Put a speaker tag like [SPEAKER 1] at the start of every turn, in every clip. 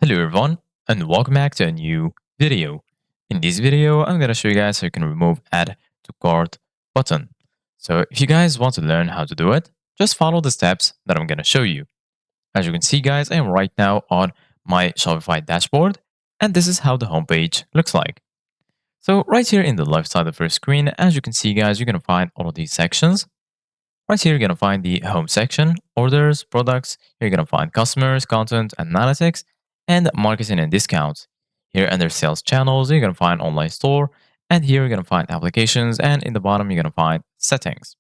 [SPEAKER 1] Hello everyone and welcome back to a new video. In this video, I'm going to show you guys how you can remove add to cart button. So if you guys want to learn how to do it, just follow the steps that I'm going to show you. As you can see guys, I am right now on my Shopify dashboard and this is how the homepage looks like. So right here in the left side of your screen, as you can see guys, you're going to find all of these sections. Right here, you're going to find the home section, orders, products. You're going to find customers, content, analytics, and marketing and discounts. Here under sales channels, you're going to find online store. And here you're going to find applications. And in the bottom, you're going to find settings.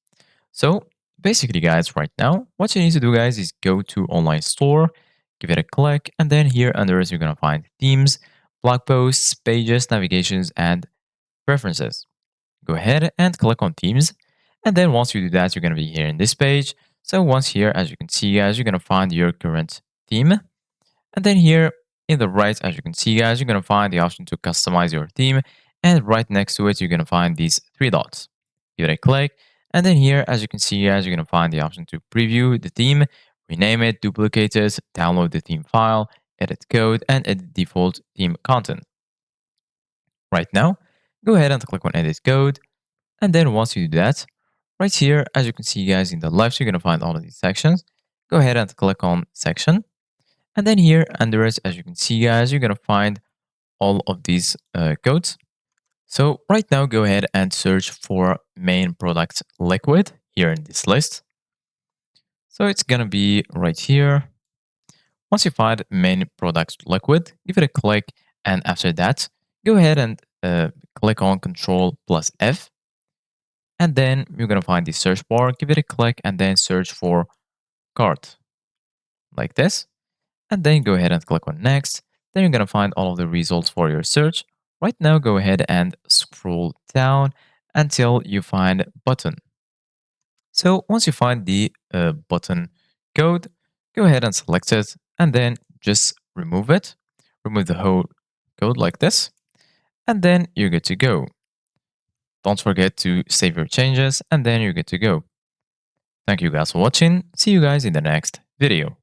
[SPEAKER 1] So basically, guys, right now, what you need to do, guys, is go to online store, give it a click. And then here under it, you're going to find themes, blog posts, pages, navigations, and preferences. Go ahead and click on themes. And then once you do that, you're going to be here in this page. So once here, as you can see, guys, you're going to find your current theme. And then here in the right, as you can see, guys, you're going to find the option to customize your theme. And right next to it, you're going to find these three dots. Give it a click. And then here, as you can see, guys, you're going to find the option to preview the theme, rename it, duplicate it, download the theme file, edit code, and edit default theme content. Right now, go ahead and click on edit code. And then once you do that, right here, as you can see guys in the left, you're going to find all of these sections. Go ahead and click on section. And then here under it, as you can see guys, you're going to find all of these codes. So right now, go ahead and search for main product liquid here in this list. So it's going to be right here. Once you find main product liquid, give it a click. And after that, go ahead and click on Control plus F. And then you're going to find the search bar, give it a click, and then search for cart like this. And then go ahead and click on next. Then you're going to find all of the results for your search. Right now, go ahead and scroll down until you find button. So once you find the button code, go ahead and select it and then just remove it. Remove the whole code like this. And then you're good to go. Don't forget to save your changes and then you're good to go. Thank you guys for watching. See you guys in the next video.